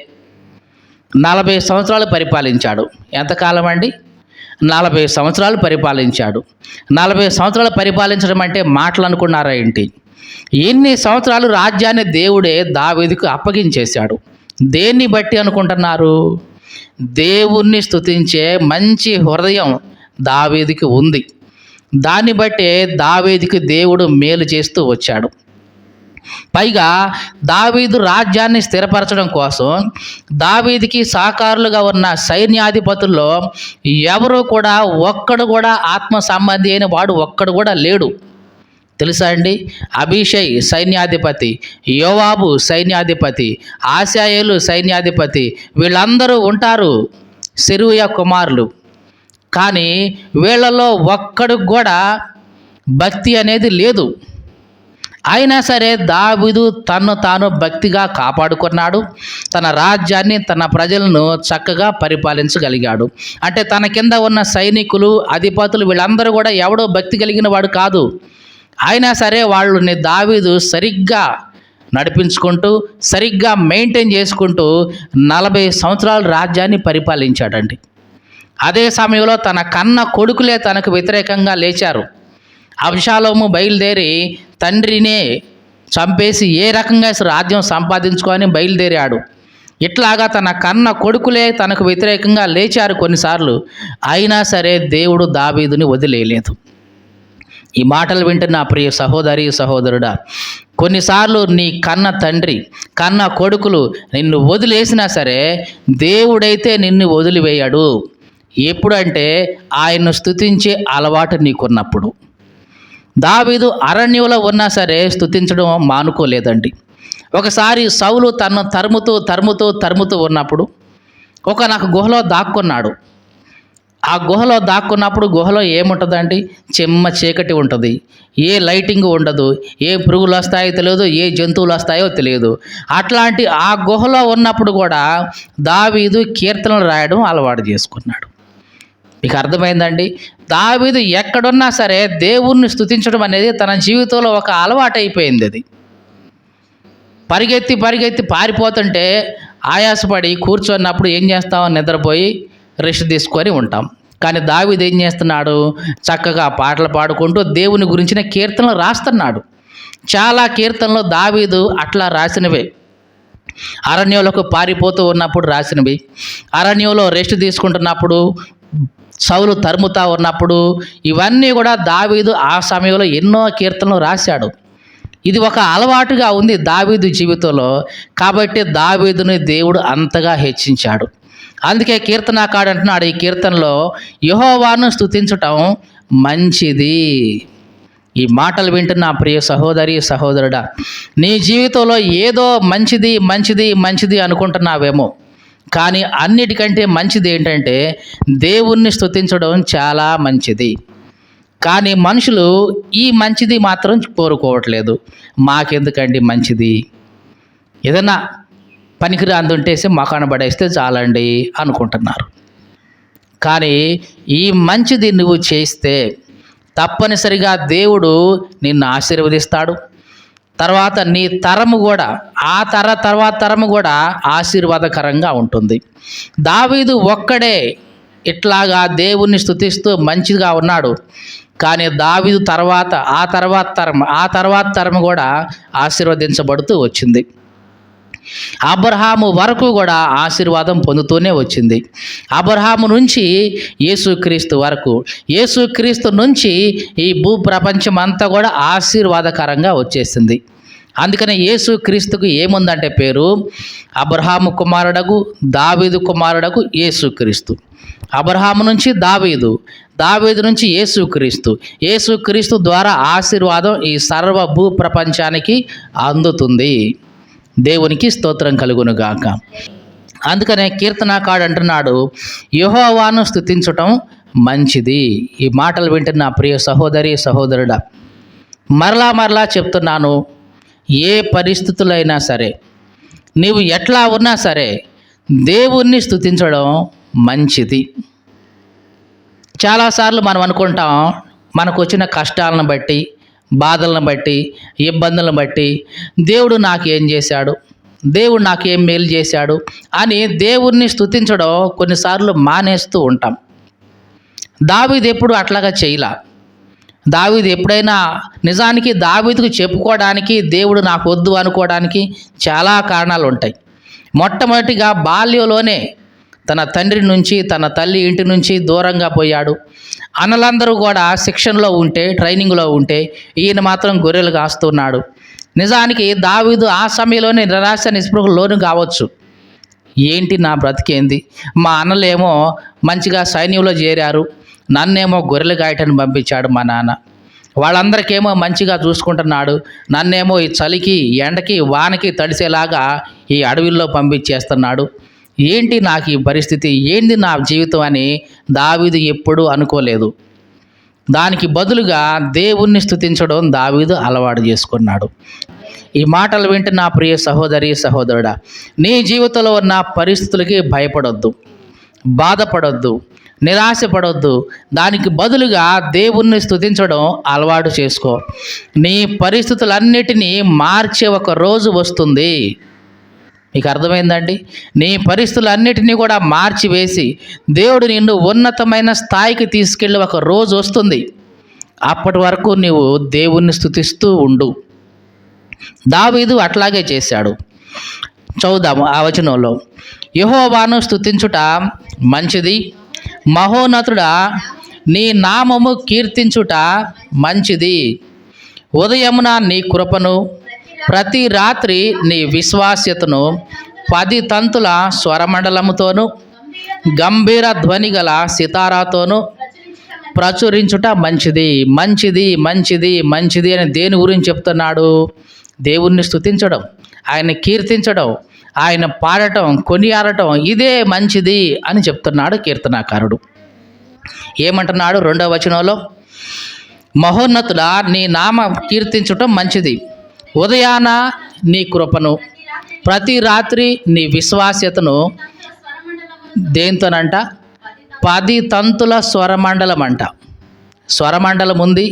40 సంవత్సరాలు పరిపాలించాడు. ఎంతకాలం అండి? 40 సంవత్సరాలు పరిపాలించాడు. 40 సంవత్సరాలు పరిపాలించడం అంటే మాటలు అనుకున్నారా ఏంటి? ఎన్ని సంవత్సరాలు రాజ్యాన్ని దేవుడే దావీదుకు అప్పగించేశాడు. దేన్ని బట్టి అనుకుంటున్నారు? దేవుణ్ణి స్తుతించే మంచి హృదయం దావీదుకి ఉంది. దాన్ని బట్టే దావీదుకి దేవుడు మేలు చేస్తూ వచ్చాడు. పైగా దావీదు రాజ్యాన్ని స్థిరపరచడం కోసం దావీదుకి సహకారులుగా ఉన్న సైన్యాధిపతుల్లో ఎవరు కూడా ఒక్కడు కూడా ఆత్మ సంబంధి అయిన వాడు ఒక్కడు కూడా లేడు. తెలుసా అండి? అబీషై సైన్యాధిపతి, యోవాబు సైన్యాధిపతి, ఆశాయేలు సైన్యాధిపతి, వీళ్ళందరూ ఉంటారు సెరూయా కుమారులు. కానీ వీళ్ళలో ఒక్కడు కూడా భక్తి అనేది లేదు. అయినా సరే దావీదు తన్ను తాను భక్తిగా కాపాడుకున్నాడు. తన రాజ్యాన్ని, తన ప్రజలను చక్కగా పరిపాలించగలిగాడు. అంటే తన కింద ఉన్న సైనికులు, అధిపతులు వీళ్ళందరూ కూడా ఎవడో భక్తి కలిగిన వాడు కాదు. అయినా సరే వాళ్ళని దావీదు సరిగ్గా నడిపించుకుంటూ, సరిగ్గా మెయింటైన్ చేసుకుంటూ 40 సంవత్సరాలు రాజ్యాన్ని పరిపాలించాడండి. అదే సమయంలో తన కన్న కొడుకులే తనకు వ్యతిరేకంగా లేచారు. అబ్షాలోము బయలుదేరి తండ్రినే చంపేసి ఏ రకంగా రాజ్యం సంపాదించుకొని బయలుదేరాడు. ఇట్లాగా తన కన్న కొడుకులే తనకు వ్యతిరేకంగా లేచారు కొన్నిసార్లు. అయినా సరే దేవుడు దావీదుని వదిలేయలేదు. ఈ మాటలు వింటున్న ప్రియ సహోదరి సహోదరుడా, కొన్నిసార్లు నీ కన్న తండ్రి, కన్న కొడుకులు నిన్ను వదిలేసినా సరే దేవుడైతే నిన్ను వదిలివేయడు. ఎప్పుడంటే ఆయన్ను స్తుతించే అలవాటు నీకున్నప్పుడు. దావీదు అరణ్యంలో ఉన్నా సరే స్తుతించడం మానుకోలేదండి. ఒకసారి సౌలు తనను తరుముతూ ఉన్నప్పుడు నాకు గుహలో దాక్కున్నాడు. ఆ గుహలో దాక్కున్నప్పుడు గుహలో ఏముంటుందండి? చెమ్మ చీకటి ఉంటుంది, ఏ లైటింగ్ ఉండదు, ఏ పురుగులు వస్తాయో తెలియదు, ఏ జంతువులు వస్తాయో తెలియదు. అట్లాంటి ఆ గుహలో ఉన్నప్పుడు కూడా దావీదు కీర్తనలు రాయడం అలవాటు చేసుకున్నాడు. మీకు అర్థమైందండి? దావీదు ఎక్కడున్నా సరే దేవుణ్ణి స్తుతించడం అనేది తన జీవితంలో ఒక అలవాటు అయిపోయింది. అది పరిగెత్తి పారిపోతుంటే ఆయాసపడి కూర్చున్నప్పుడు ఏం చేస్తాం? నిద్రపోయి రెస్ట్ తీసుకొని ఉంటాం. కానీ దావీదు ఏం చేస్తున్నాడు? చక్కగా పాటలు పాడుకుంటూ దేవుని గురించిన కీర్తనలు రాస్తున్నాడు. చాలా కీర్తనలు దావీదు అట్లా రాసినవే. అరణ్యంలోకి పారిపోతూ ఉన్నప్పుడు రాసినవి, అరణ్యంలో రెస్ట్ తీసుకుంటున్నప్పుడు, సౌలు తరుముతా ఉన్నప్పుడు, ఇవన్నీ కూడా దావీదు ఆ సమయంలో ఎన్నో కీర్తనలు రాశాడు. ఇది ఒక అలవాటుగా ఉంది దావీదు జీవితంలో. కాబట్టి దావీదుని దేవుడు అంతగా హెచ్చించాడు. అందుకే కీర్తనాకారుడు అంటున్నాడు ఈ కీర్తనలో, యెహోవాను స్తుతించటం మంచిది. ఈ మాటలు వింటున్న ప్రియ సహోదరి సహోదరుడా, నీ జీవితంలో ఏదో మంచిది అనుకుంటున్నావేమో, కానీ అన్నిటికంటే మంచిది ఏంటంటే దేవుణ్ణి స్తుతించడం చాలా మంచిది. కానీ మనుషులు ఈ మంచిది మాత్రం కోరుకోవట్లేదు. మాకెందుకండి మంచిది, ఏదన్నా పనికిరాంది ఉంటేసి మకాన పడేస్తే చాలండి అనుకుంటున్నారు. కానీ ఈ మంచిది నువ్వు చేస్తే తప్పనిసరిగా దేవుడు నిన్ను ఆశీర్వదిస్తాడు. తర్వాత నీ తరము కూడా, ఆ తర్వాత తరము కూడా ఆశీర్వాదకరంగా ఉంటుంది. దావీదు ఒక్కడే ఇట్లాగా దేవుణ్ణి స్తుతిస్తూ మంచిగా ఉన్నాడు. కానీ దావీదు ఆ తర్వాత తరం కూడా ఆశీర్వదించబడుతూ వచ్చింది. అబ్రహాము వరకు కూడా ఆశీర్వాదం పొందుతూనే వచ్చింది. అబ్రహాము నుంచి యేసుక్రీస్తు వరకు, యేసుక్రీస్తు నుంచి ఈ భూప్రపంచం అంతా కూడా ఆశీర్వాదకరంగా వచ్చేసింది. అందుకనే యేసుక్రీస్తుకు ఏముందంటే పేరు, అబ్రహాము కుమారుడగు దావీదు కుమారుడగు యేసుక్రీస్తు. అబ్రహాము నుంచి దావీదు నుంచి యేసుక్రీస్తు ద్వారా ఆశీర్వాదం ఈ సర్వ భూప్రపంచానికి అందుతుంది. దేవునికి స్తోత్రం కలుగును గాక. అందుకనే కీర్తనాకారుడు అంటున్నాడు, యెహోవాను స్తుతించటం మంచిది. ఈ మాటలు వింటున్న ప్రియ సహోదరి సహోదరుడా, మరలా చెప్తున్నాను, ఏ పరిస్థితులైనా సరే, నీవు ఎట్లా ఉన్నా సరే దేవుణ్ణి స్తుతించడం మంచిది. చాలాసార్లు మనం అనుకుంటాం, మనకు వచ్చిన కష్టాలను బట్టి, బాధలను బట్టి, ఇబ్బందులను బట్టి దేవుడు నాకేం చేశాడు, దేవుడు నాకేం మేలు చేశాడు అని దేవుణ్ణి స్తుతించడం కొన్నిసార్లు మానేస్తూ ఉంటాం. దావీదు ఎప్పుడు అట్లాగా చేయలా. దావీదు ఎప్పుడైనా, నిజానికి దావీదుకు చెప్పుకోవడానికి, దేవుడు నాకు వద్దు అనుకోవడానికి చాలా కారణాలు ఉంటాయి. మొట్టమొదటిగా బాల్యంలోనే తన తండ్రి నుంచి, తన తల్లి ఇంటి నుంచి దూరంగా పోయాడు. అన్నలందరూ కూడా శిక్షణలో ఉంటే, ట్రైనింగ్లో ఉంటే, ఈయన మాత్రం గొర్రెలు కాస్తున్నాడు. నిజానికి దావీదు ఆ సమయంలోనే నిరాశ నిస్పృహకు లోను కావచ్చు. ఏంటి నా బ్రతికేంది, మా అన్నలేమో మంచిగా సైన్యంలో చేరారు, నన్నేమో గొర్రెలు కాయటానికి పంపించాడు మా నాన్న, వాళ్ళందరికేమో మంచిగా చూసుకుంటున్నాడు, నన్నేమో ఈ చలికి ఎండకి వానకి తడిసేలాగా ఈ అడవిల్లో పంపించేస్తున్నాడు, ఏంటి నాకు ఈ పరిస్థితి, ఏంది నా జీవితం అని దావీదు ఎప్పుడూ అనుకోలేదు. దానికి బదులుగా దేవుణ్ణి స్తుతించడం దావీదు అలవాటు చేసుకున్నాడు. ఈ మాటలు వింటే నా ప్రియ సహోదరి సహోదరుడా, నీ జీవితంలో ఉన్న పరిస్థితులకి భయపడొద్దు, బాధపడొద్దు, నిరాశపడొద్దు. దానికి బదులుగా దేవుణ్ణి స్తుతించడం అలవాటు చేసుకో. నీ పరిస్థితులన్నిటినీ మార్చే ఒక రోజు వస్తుంది. మీకు అర్థమైందండి? నీ పరిస్థితులన్నిటినీ కూడా మార్చివేసి దేవుడు నిన్ను ఉన్నతమైన స్థాయికి తీసుకెళ్ళి ఒక రోజు వస్తుంది. అప్పటి వరకు నీవు దేవుణ్ణి స్తుతిస్తూ ఉండు. దావీదు అట్లాగే చేశాడు. చదువుదాము ఆ వచనంలో, యెహోవాను స్తుతించుట మంచిది, మహోన్నతుడా నీ నామము కీర్తించుట మంచిది. ఉదయమున నీ కృపను, ప్రతి రాత్రి నీ విశ్వాస్యతను 10 తంతుల స్వరమండలముతోను గంభీర ధ్వని గల సితారాతోను ప్రచురించుట మంచిది. మంచిది అని దేని గురించి చెప్తున్నాడు? దేవుణ్ణి స్తుతించడం, ఆయన్ని కీర్తించడం, ఆయన పాడటం, కొనియాడటం ఇదే మంచిది అని చెప్తున్నాడు కీర్తనాకారుడు. ఏమంటున్నాడు 2వ వచనంలో? మహోన్నతుడా, నీ నామ కీర్తించటం మంచిది, ఉదయాన నీ కృపను, ప్రతి రాత్రి నీ విశ్వాస్యతను. దేంతోనంట? 10 తంతుల స్వరమండలం అంట. స్వరమండలం ఉంది,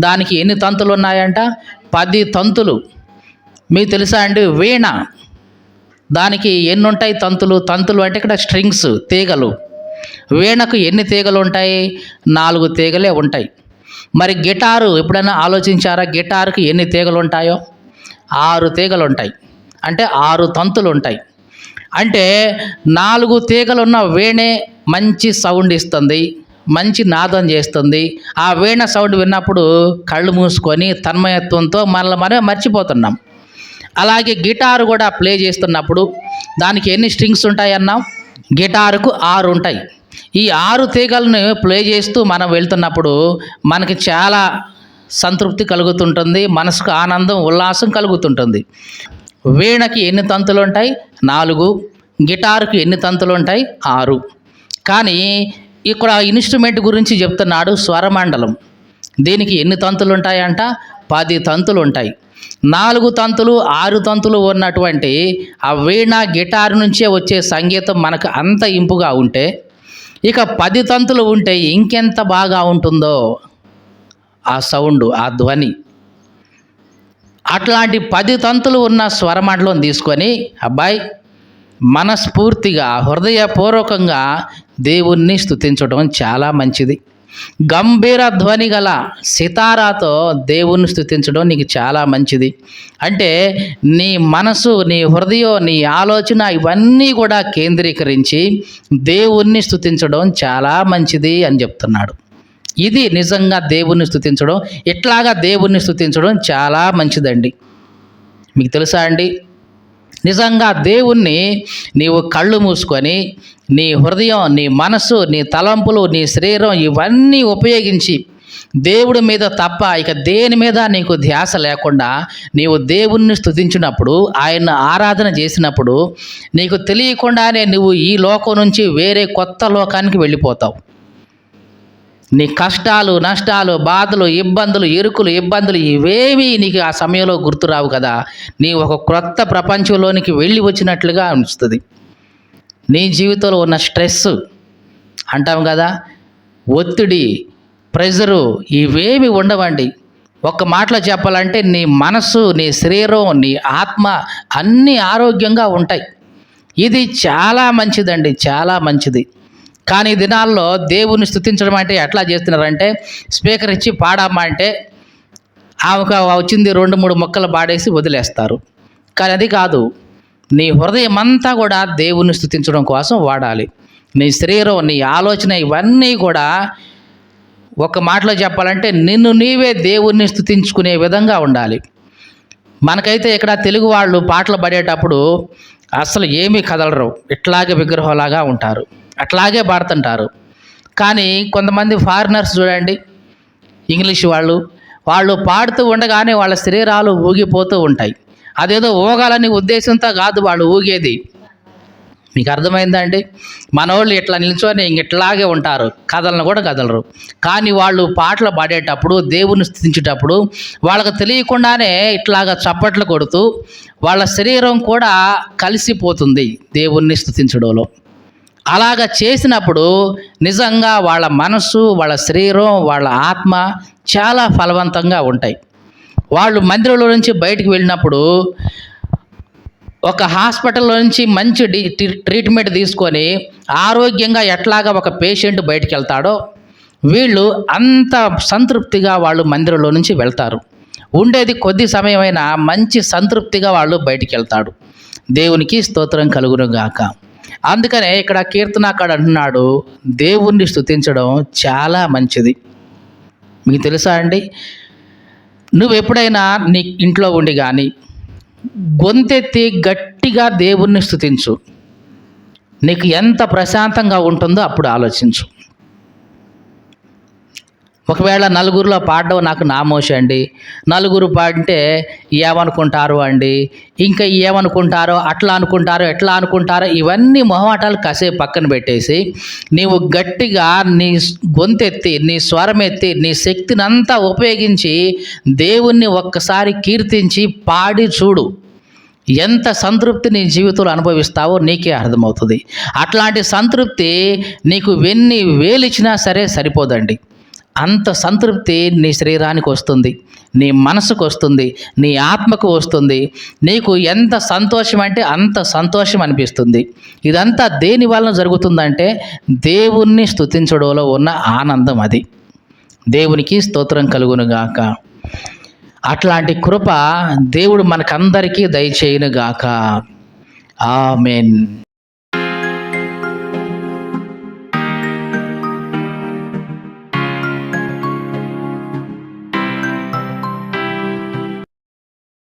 దానికి ఎన్ని తంతులు ఉన్నాయంట? 10 తంతులు. మీకు తెలుసా అండి? వీణ, దానికి ఎన్ని ఉంటాయి తంతులు? తంతులు అంటే ఇక్కడ స్ట్రింగ్స్, తీగలు. వీణకు ఎన్ని తీగలు ఉంటాయి? 4 తీగలే ఉంటాయి. మరి గిటారు ఎప్పుడైనా ఆలోచించారా? గిటారుకి ఎన్ని తీగలు ఉంటాయో? 6 తీగలు ఉంటాయి. అంటే 6 తంతులు ఉంటాయి. అంటే 4 తీగలు ఉన్న వీణే మంచి సౌండ్ ఇస్తుంది, మంచి నాదం చేస్తుంది. ఆ వీణ సౌండ్ విన్నప్పుడు కళ్ళు మూసుకొని తన్మయత్వంతో మనమే మర్చిపోతున్నాం. అలాగే గిటారు కూడా ప్లే చేస్తున్నప్పుడు దానికి ఎన్ని స్ట్రింగ్స్ ఉంటాయి అన్నాం? గిటారుకు 6 ఉంటాయి. ఈ 6 తీగలను ప్లే చేస్తూ మనం వెళ్తున్నప్పుడు మనకి చాలా సంతృప్తి కలుగుతుంటుంది, మనసుకు ఆనందం, ఉల్లాసం కలుగుతుంటుంది. వీణకి ఎన్ని తంతులు ఉంటాయి? 4. గిటారుకి ఎన్ని తంతులు ఉంటాయి? 6. కానీ ఇక్కడ ఇన్స్ట్రుమెంట్ గురించి చెప్తున్నాడు, స్వరమండలం. దీనికి ఎన్ని తంతులు ఉంటాయంట? 10 తంతులు ఉంటాయి. 4 తంతులు 6 తంతులు ఉన్నటువంటి ఆ వీణ, గిటారు నుంచే వచ్చే సంగీతం మనకు అంత ఇంపుగా ఉంటే, ఇక 10 తంతులు ఉంటే ఇంకెంత బాగా ఉంటుందో ఆ సౌండ్, ఆ ధ్వని. అట్లాంటి 10 తంతులు ఉన్న స్వరమండలం తీసుకొని అబ్బాయి మనస్ఫూర్తిగా, హృదయపూర్వకంగా దేవుణ్ణి స్తుతించడం చాలా మంచిది. గంభీర ధ్వని గల సితారాతో దేవుణ్ణి స్తుతించడం నీకు చాలా మంచిది. అంటే నీ మనసు, నీ హృదయం, నీ ఆలోచన ఇవన్నీ కూడా కేంద్రీకరించి దేవుణ్ణి స్తుతించడం చాలా మంచిది అని చెప్తున్నాడు. ఇది నిజంగా దేవుణ్ణి స్తుతించడం. ఇట్లాగా దేవుణ్ణి స్తుతించడం చాలా మంచిదండి. మీకు తెలుసా అండి? నిజంగా దేవుణ్ణి నీవు కళ్ళు మూసుకొని నీ హృదయం, నీ మనసు, నీ తలంపులు, నీ శరీరం ఇవన్నీ ఉపయోగించి దేవుడి మీద తప్ప ఇక దేని మీద నీకు ధ్యాస లేకుండా నీవు దేవుణ్ణి స్తుతించినప్పుడు, ఆయన ఆరాధన చేసినప్పుడు నీకు తెలియకుండానే నువ్వు ఈ లోకం నుంచి వేరే కొత్త లోకానికి వెళ్ళిపోతావు. నీ కష్టాలు, నష్టాలు, బాధలు, ఇబ్బందులు, ఇరుకులు, ఇబ్బందులు ఇవేవి నీకు ఆ సమయంలో గుర్తురావు కదా. నీ ఒక క్రొత్త ప్రపంచంలోనికి వెళ్ళి వచ్చినట్లుగా అనిపిస్తుంది. నీ జీవితంలో ఉన్న స్ట్రెస్ అంటాం కదా, ఒత్తిడి, ప్రెజరు ఇవేమి ఉండవండి. ఒక్క మాటలో చెప్పాలంటే నీ మనస్సు, నీ శరీరం, నీ ఆత్మ అన్నీ ఆరోగ్యంగా ఉంటాయి. ఇది చాలా మంచిదండి, చాలా మంచిది. కానీ ఈ దినాల్లో దేవుని స్తుతించడం అంటే ఎట్లా చేస్తున్నారంటే, స్పీకర్ ఇచ్చి పాడమ్మా అంటే ఆమెకు వచ్చింది 2-3 ముక్కలు పాడేసి వదిలేస్తారు. కానీ అది కాదు. నీ హృదయం అంతా కూడా దేవుని స్తుతించడం కోసం వాడాలి. నీ శరీరం, నీ ఆలోచన ఇవన్నీ కూడా ఒక మాటలో చెప్పాలంటే నిన్ను నీవే దేవుణ్ణి స్తుతించుకునే విధంగా ఉండాలి. మనకైతే ఇక్కడ తెలుగు వాళ్ళు పాటలు పాడేటప్పుడు అసలు ఏమీ కదలరు, ఇట్లాగే విగ్రహంలాగా ఉంటారు, అట్లాగే పాడుతుంటారు. కానీ కొంతమంది ఫారినర్స్ చూడండి, ఇంగ్లీష్ వాళ్ళు పాడుతూ ఉండగానే వాళ్ళ శరీరాలు ఊగిపోతూ ఉంటాయి. అదేదో ఊగాలని ఉద్దేశంతో కాదు వాళ్ళు ఊగేది. మీకు అర్థమైందా అండి? మనోళ్ళు ఇట్లా నిల్చొని ఇట్లాగే ఉంటారు, కదలను కూడా కదలరు. కానీ వాళ్ళు పాటలు పాడేటప్పుడు, దేవుని స్తుతించేటప్పుడు వాళ్ళకు తెలియకుండానే ఇట్లాగా చప్పట్లు కొడుతూ వాళ్ళ శరీరం కూడా కలిసిపోతుంది దేవుణ్ణి స్తుతించడంలో. అలాగ చేసినప్పుడు నిజంగా వాళ్ళ మనస్సు, వాళ్ళ శరీరం, వాళ్ళ ఆత్మ చాలా ఫలవంతంగా ఉంటాయి. వాళ్ళు మందిరంలో నుంచి బయటికి వెళ్ళినప్పుడు ఒక హాస్పిటల్లో నుంచి మంచి ట్రీట్మెంట్ తీసుకొని ఆరోగ్యంగా ఎట్లాగా ఒక పేషెంట్ బయటికి వెళ్తాడో వీళ్ళు అంత సంతృప్తిగా వాళ్ళు మందిరంలో నుంచి వెళ్తారు. ఉండేది కొద్ది సమయమైనా మంచి సంతృప్తిగా వాళ్ళు బయటికి వెళ్తాడు. దేవునికి స్తోత్రం కలుగును గాక. అందుకనే ఇక్కడ కీర్తనాకారుడు అంటున్నాడు, దేవుణ్ణి స్తుతించడం చాలా మంచిది. మీకు తెలుసా అండి? నువ్వు ఎప్పుడైనా నీ ఇంట్లో ఉండి కానీ గొంతెత్తి గట్టిగా దేవుణ్ణి స్తుతించు, నీకు ఎంత ప్రశాంతంగా ఉంటుందో అప్పుడు ఆలోచించు. ఒకవేళ నలుగురిలో పాడడం నాకు నామోషి అండి, నలుగురు పాడితే ఏమనుకుంటారు అండి, ఇంకా ఏమనుకుంటారో, అట్లా అనుకుంటారో, ఎట్లా అనుకుంటారో, ఇవన్నీ మొహమాటాలు కాసేపు పక్కన పెట్టేసి నీవు గట్టిగా నీ గొంతెత్తి, నీ స్వరం ఎత్తి, నీ శక్తిని అంతా ఉపయోగించి దేవుణ్ణి ఒక్కసారి కీర్తించి పాడి చూడు. ఎంత సంతృప్తి నీ జీవితంలో అనుభవిస్తావో నీకే అర్థమవుతుంది. అట్లాంటి సంతృప్తి నీకు వెన్ని వేలిచ్చినా సరే సరిపోదండి. అంత సంతృప్తి నీ శరీరానికి వస్తుంది, నీ మనసుకు వస్తుంది, నీ ఆత్మకు వస్తుంది. నీకు ఎంత సంతోషం అంటే అంత సంతోషం అనిపిస్తుంది. ఇదంతా దేని వలన జరుగుతుందంటే దేవుణ్ణి స్తుతించడంలో ఉన్న ఆనందం. అది దేవునికి స్తోత్రం కలుగునుగాక. అట్లాంటి కృప దేవుడు మనకందరికీ దయచేయునుగాక. ఆమేన్.